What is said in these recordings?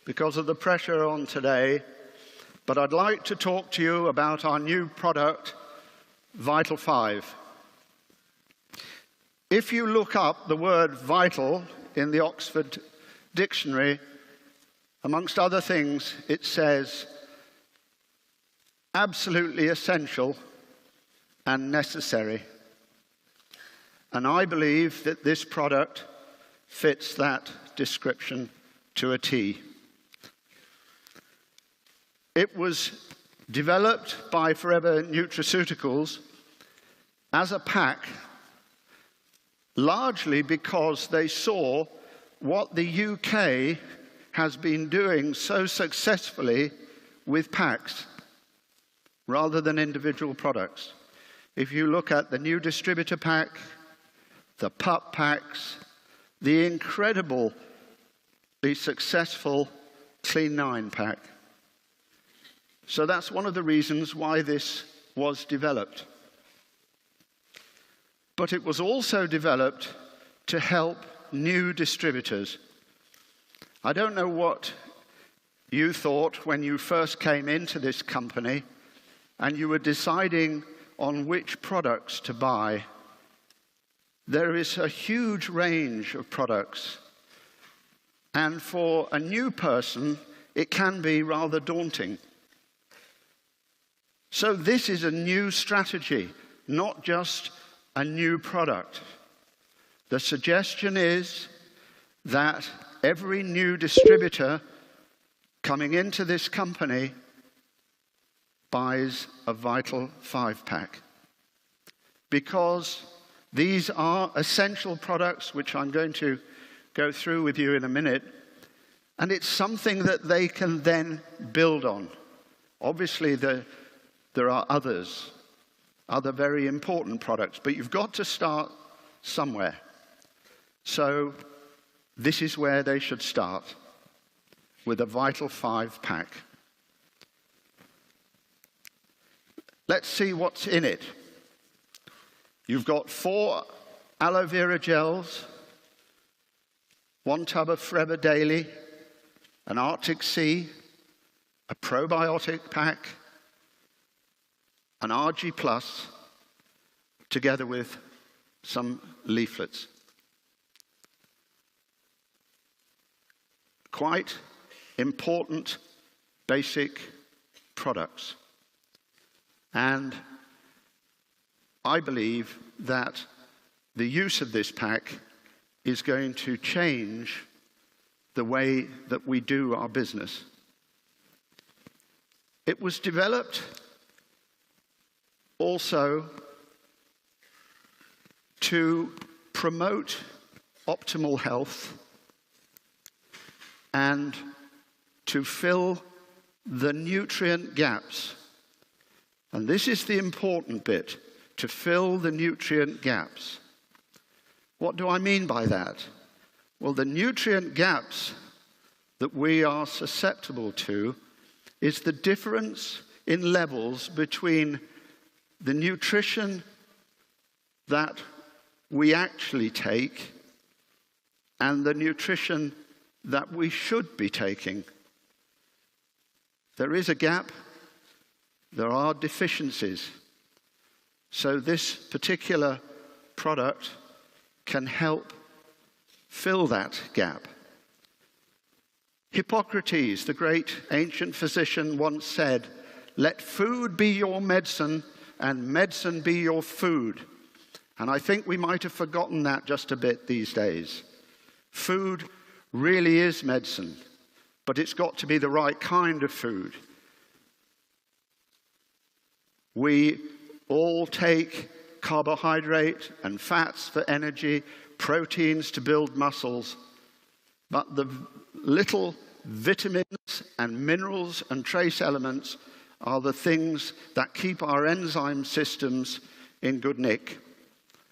because of the pressure on today, but I'd like to talk to you about our new product, Vital 5. If you look up the word vital in the Oxford Dictionary, amongst other things, it says absolutely essential and necessary. And I believe that this product fits that description to a T. It was developed by Forever Nutraceuticals as a pack, largely because they saw what the UK has been doing so successfully with packs rather than individual products. If you look at the new distributor pack, the pup packs, the incredibly successful Clean 9 pack. So that's one of the reasons why this was developed. But it was also developed to help new distributors. I don't know what you thought when you first came into this company and you were deciding on which products to buy. There is a huge range of products, and for a new person, it can be rather daunting. So this is a new strategy, not just a new product. The suggestion is that every new distributor coming into this company buys a Vital 5 pack, because these are essential products, which I'm going to go through with you in a minute, and it's something that they can then build on. Obviously, there are other very important products, but you've got to start somewhere. So this is where they should start, with a Vital 5 pack. Let's see what's in it. You've got 4 aloe vera gels, 1 tub of Forever Daily, an Arctic Sea, a probiotic pack, an RG Plus, together with some leaflets. Quite important, basic products. And I believe that the use of this pack is going to change the way that we do our business. It was developed also to promote optimal health and to fill the nutrient gaps. And this is the important bit, to fill the nutrient gaps. What do I mean by that? Well, the nutrient gaps that we are susceptible to is the difference in levels between the nutrition that we actually take and the nutrition that we should be taking. There is a gap. There are deficiencies. So this particular product can help fill that gap. Hippocrates, the great ancient physician, once said, "Let food be your medicine and medicine be your food." And I think we might have forgotten that just a bit these days. Food really is medicine, but it's got to be the right kind of food. We all take carbohydrate and fats for energy, proteins to build muscles, but the little vitamins and minerals and trace elements are the things that keep our enzyme systems in good nick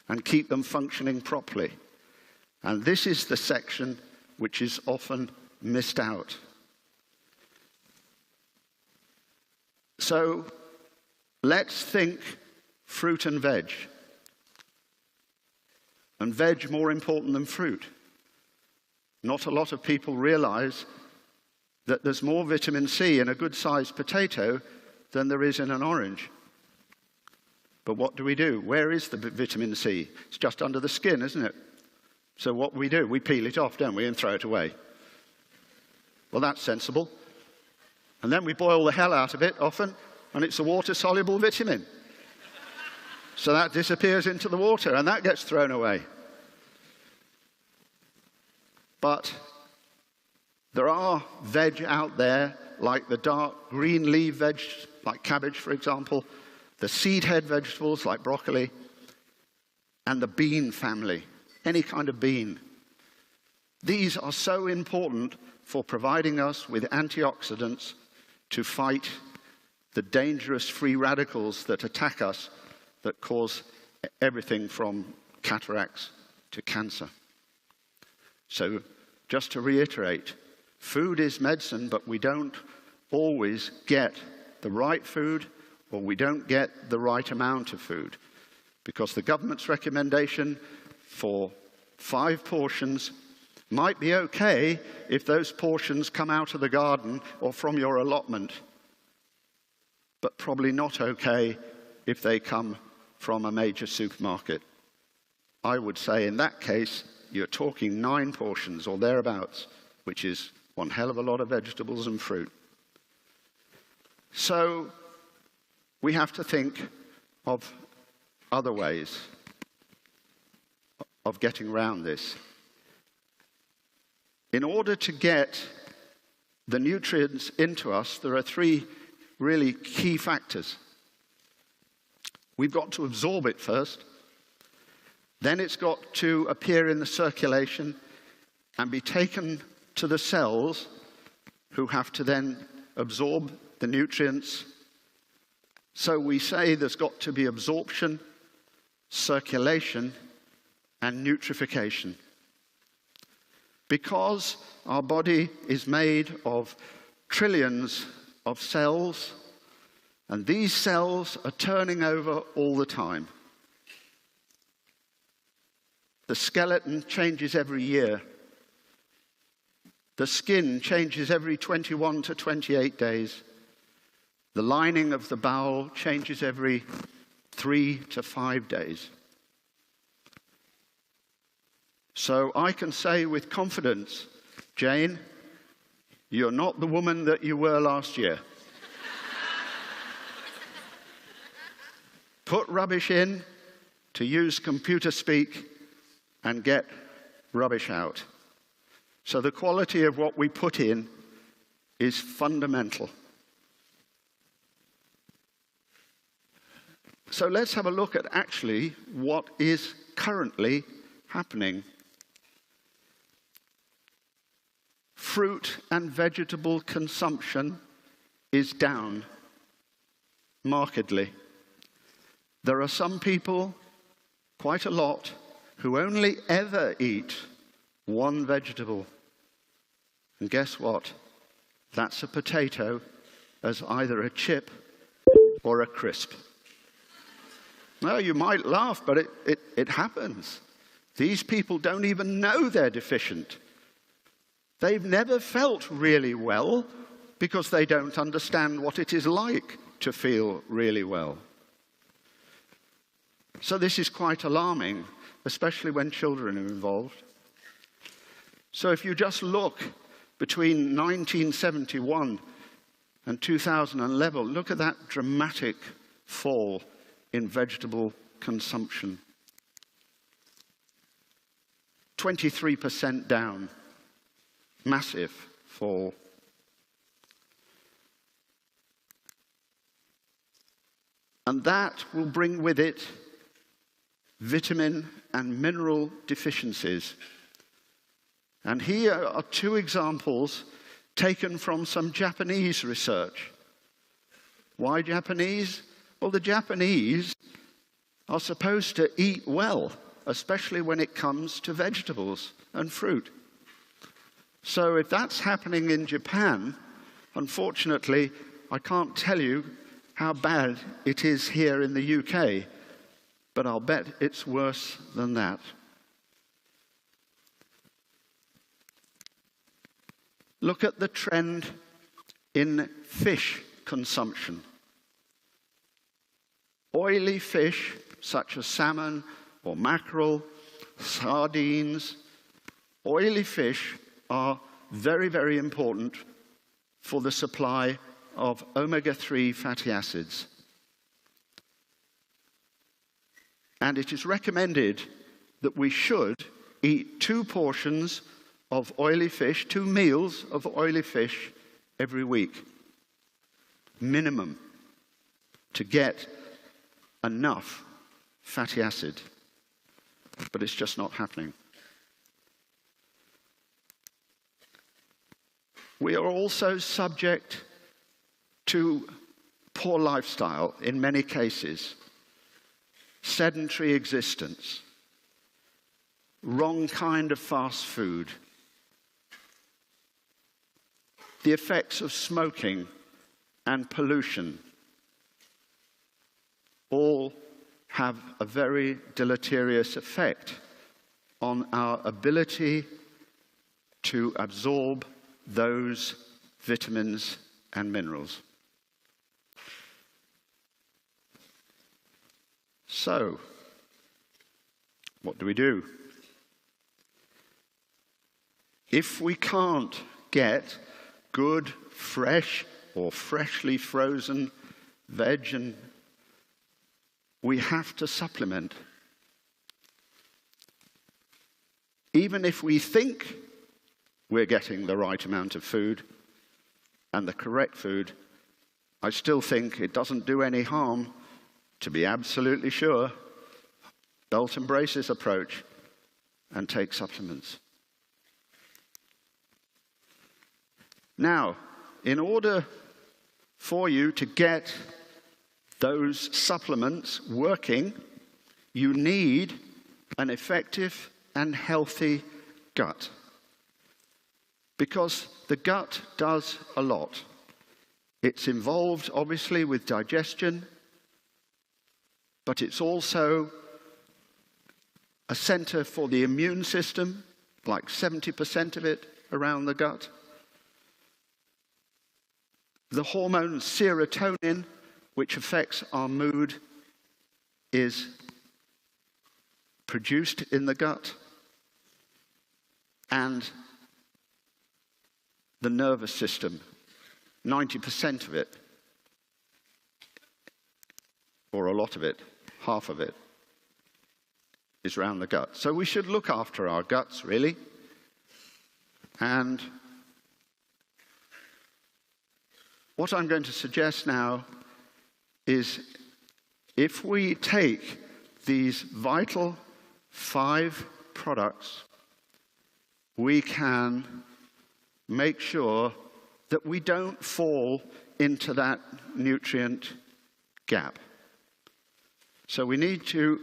and keep them functioning properly. And this is the section which is often missed out. So let's think fruit and veg. And veg more important than fruit. Not a lot of people realize that there's more vitamin C in a good-sized potato than there is in an orange. But what do? Where is the vitamin C? It's just under the skin, isn't it? So what do? We peel it off, don't we, and throw it away. Well, that's sensible. And then we boil the hell out of it often, and it's a water-soluble vitamin. So that disappears into the water, and that gets thrown away. But there are veg out there, like the dark green leaf veg, like cabbage, for example, the seed head vegetables, like broccoli, and the bean family, any kind of bean. These are so important for providing us with antioxidants to fight the dangerous free radicals that attack us, that cause everything from cataracts to cancer. So, just to reiterate, food is medicine, but we don't always get the right food, or we don't get the right amount of food, because the government's recommendation for 5 portions might be okay if those portions come out of the garden or from your allotment, but probably not okay if they come from a major supermarket. I would say in that case, you're talking 9 portions or thereabouts, which is one hell of a lot of vegetables and fruit. So we have to think of other ways of getting around this. In order to get the nutrients into us, there are 3 really key factors. We've got to absorb it first. Then it's got to appear in the circulation and be taken to the cells, who have to then absorb the nutrients. So we say there's got to be absorption, circulation, and nutrification. Because our body is made of trillions of cells, and these cells are turning over all the time. The skeleton changes every year. The skin changes every 21 to 28 days. The lining of the bowel changes every 3 to 5 days. So I can say with confidence, Jane, you're not the woman that you were last year. Put rubbish in, to use computer speak, and get rubbish out. So the quality of what we put in is fundamental. So let's have a look at actually what is currently happening. Fruit and vegetable consumption is down markedly. There are some people, quite a lot, who only ever eat one vegetable. And guess what? That's a potato as either a chip or a crisp. Well, you might laugh, but it happens. These people don't even know they're deficient. They've never felt really well because they don't understand what it is like to feel really well. So this is quite alarming, especially when children are involved. So if you just look between 1971 and 2011, look at that dramatic fall in vegetable consumption. 23% down. Massive fall. And that will bring with it vitamin and mineral deficiencies. And here are 2 examples taken from some Japanese research. Why Japanese? Well, the Japanese are supposed to eat well, especially when it comes to vegetables and fruit. So if that's happening in Japan, unfortunately, I can't tell you how bad it is here in the UK, but I'll bet it's worse than that. look at the trend in fish consumption. Oily fish, such as salmon or mackerel, sardines, oily fish are very, very important for the supply of omega-3 fatty acids. And it is recommended that we should eat 2 portions of oily fish, 2 meals of oily fish every week, minimum, to get enough fatty acid. But it's just not happening. We are also subject to poor lifestyle in many cases, sedentary existence, wrong kind of fast food, the effects of smoking and pollution all have a very deleterious effect on our ability to absorb those vitamins and minerals. So, what do we do? If we can't get good, fresh, or freshly frozen veg, and we have to supplement. Even if we think we're getting the right amount of food and the correct food, I still think it doesn't do any harm to be absolutely sure, belt and braces approach, and take supplements. Now, in order for you to get those supplements working, you need an effective and healthy gut. Because the gut does a lot. It's involved, obviously, with digestion, but it's also a center for the immune system, like 70% of it around the gut. The hormone serotonin, which affects our mood, is produced in the gut. And the nervous system, 90% of it, or a lot of it, half of it, is around the gut. So we should look after our guts, really. And what I'm going to suggest now is if we take these vital 5 products, we can make sure that we don't fall into that nutrient gap. So we need to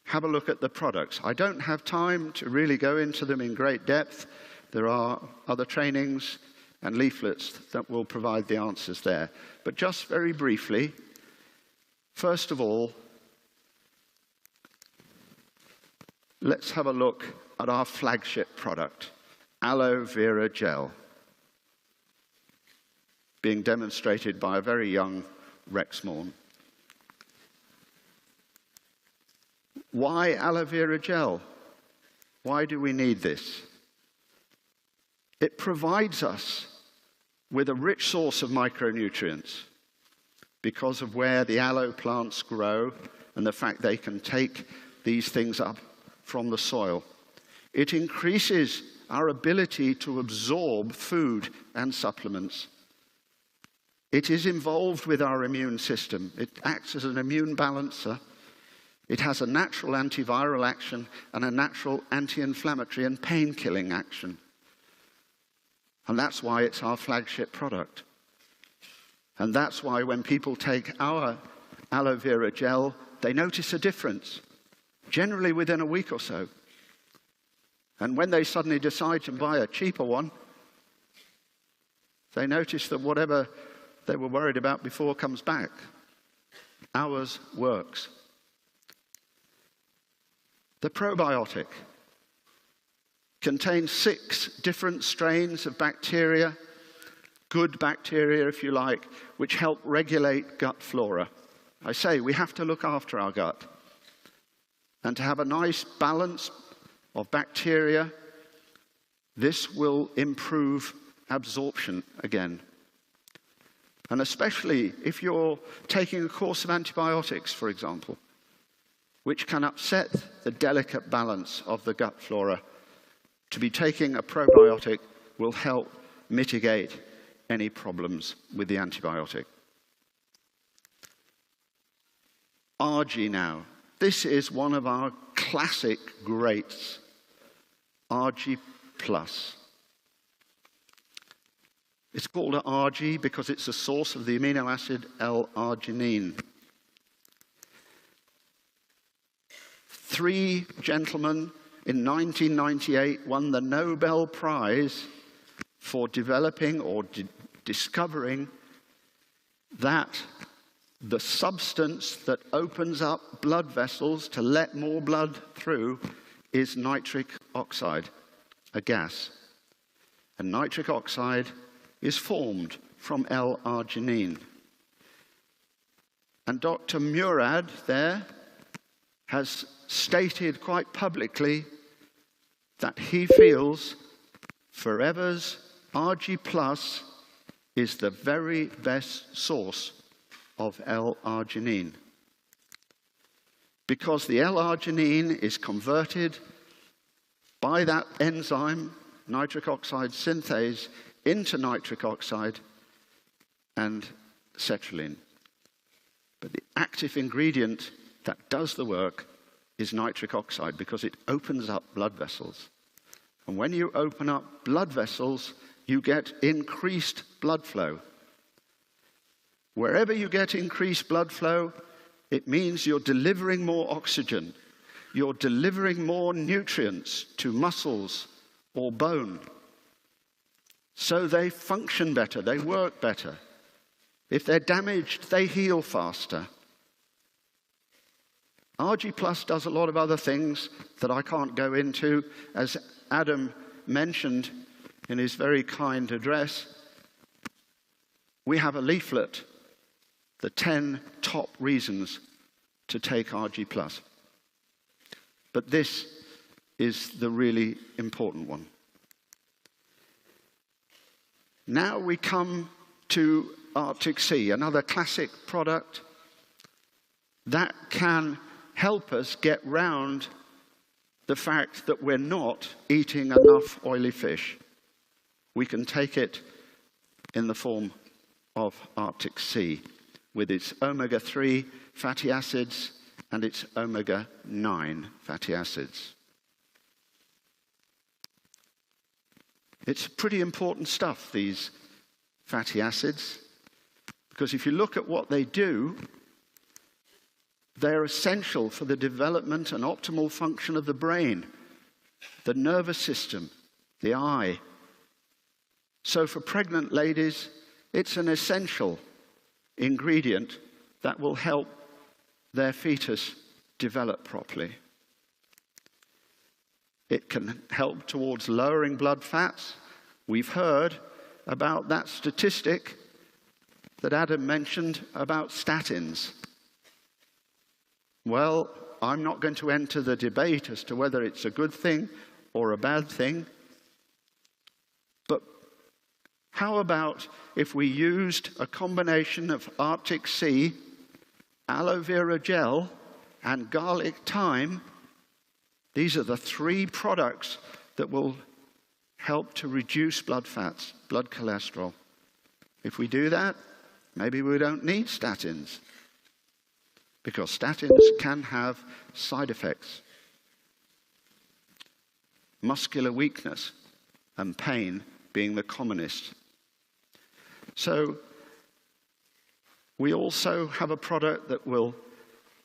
have a look at the products. I don't have time to really go into them in great depth. There are other trainings and leaflets that will provide the answers there. But just very briefly, first of all, let's have a look at our flagship product, aloe vera gel, being demonstrated by a very young Rex Morn. Why aloe vera gel? Why do we need this? It provides us with a rich source of micronutrients because of where the aloe plants grow and the fact they can take these things up from the soil. It increases our ability to absorb food and supplements. It is involved with our immune system. It acts as an immune balancer. It has a natural antiviral action and a natural anti-inflammatory and pain-killing action. And that's why it's our flagship product. And that's why when people take our aloe vera gel, they notice a difference, generally within a week or so. And when they suddenly decide to buy a cheaper one, they notice that whatever they were worried about before comes back. Ours works. The probiotic contains 6 different strains of bacteria good bacteria, if you like, which help regulate gut flora. I say we have to look after our gut. And to have a nice balance of bacteria, this will improve absorption again. And especially if you're taking a course of antibiotics, for example, which can upset the delicate balance of the gut flora, to be taking a probiotic will help mitigate any problems with the antibiotic. RG now. This is one of our classic greats, RG+. It's called RG because it's the source of the amino acid L-arginine. 3 gentlemen in 1998 won the Nobel Prize for developing or discovering that the substance that opens up blood vessels to let more blood through is nitric oxide, a gas. And nitric oxide is formed from L-arginine. And Dr. Murad there has stated quite publicly that he feels Forever's RG+ is the very best source of L-arginine. Because the L-arginine is converted by that enzyme, nitric oxide synthase, into nitric oxide and sertraline. But the active ingredient that does the work is nitric oxide because it opens up blood vessels. And when you open up blood vessels, you get increased blood flow. Wherever you get increased blood flow, it means you're delivering more oxygen. You're delivering more nutrients to muscles or bone. So they function better, they work better. If they're damaged, they heal faster. RG+ does a lot of other things that I can't go into. As Adam mentioned in his very kind address, we have a leaflet, the 10 top reasons to take RG+. But this is the really important one. Now we come to Arctic Sea, another classic product that can help us get round the fact that we're not eating enough oily fish. We can take it in the form of Arctic Sea with its omega-3 fatty acids and its omega-9 fatty acids. It's pretty important stuff, these fatty acids, because if you look at what they do, they're essential for the development and optimal function of the brain, the nervous system, the eye. So for pregnant ladies, it's an essential ingredient that will help their fetus develop properly. It can help towards lowering blood fats. We've heard about that statistic that Adam mentioned about statins. Well, I'm not going to enter the debate as to whether it's a good thing or a bad thing. But how about if we used a combination of Arctic Sea, aloe vera gel, and garlic thyme? These are the 3 products that will help to reduce blood fats, blood cholesterol. If we do that, maybe we don't need statins, because statins can have side effects. Muscular weakness and pain being the commonest. So we also have a product that will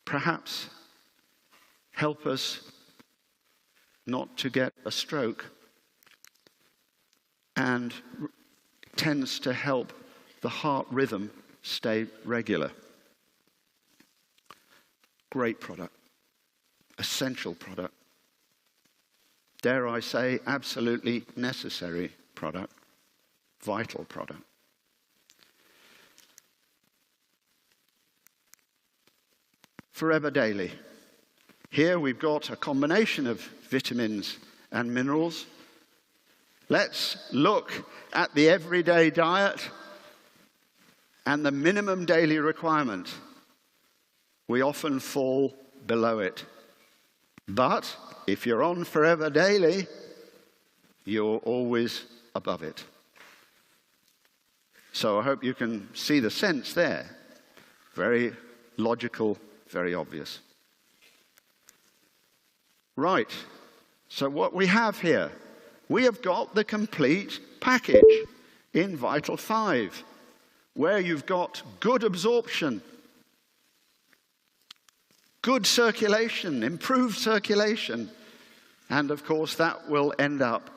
perhaps help us not to get a stroke, and tends to help the heart rhythm stay regular. Great product, essential product. Dare I say, absolutely necessary product, vital product. Forever Daily. Here we've got a combination of vitamins and minerals. Let's look at the everyday diet and the minimum daily requirement. We often fall below it. But if you're on Forever Daily, you're always above it. So I hope you can see the sense there. Very logical, very obvious. Right, so what we have here, we have got the complete package in Vital 5, where you've got good absorption, good circulation, improved circulation, and of course that will end up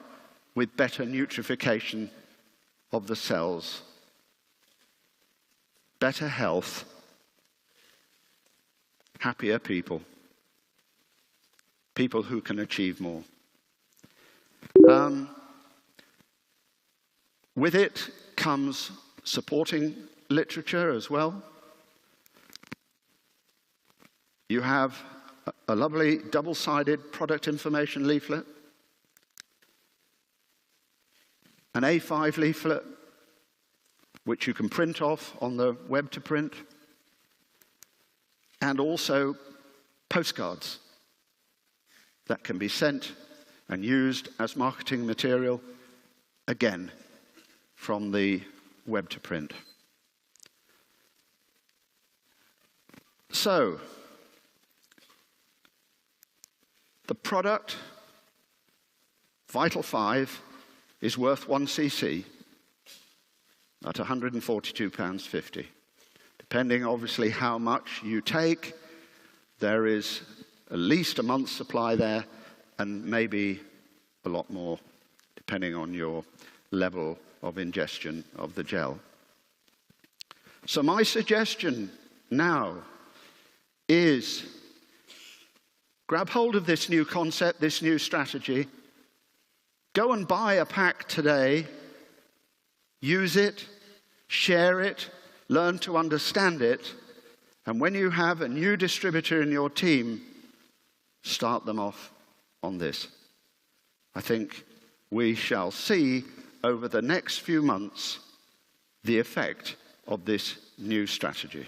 with better nutrification of the cells, better health, happier people, people who can achieve more. With it comes supporting literature as well. You have a lovely double-sided product information leaflet, an A5 leaflet, which you can print off on the web to print, and also postcards that can be sent and used as marketing material, again, from the web to print. So, the product, Vital 5, is worth 1 cc at £142.50. Depending, obviously, how much you take, there is at least a month's supply there, and maybe a lot more, depending on your level of ingestion of the gel. So my suggestion now is grab hold of this new concept, this new strategy, go and buy a pack today, use it, share it, learn to understand it, and when you have a new distributor in your team, start them off on this. I think we shall see over the next few months the effect of this new strategy.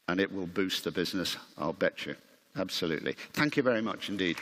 And it will boost the business, I'll bet you. Absolutely. Thank you very much indeed.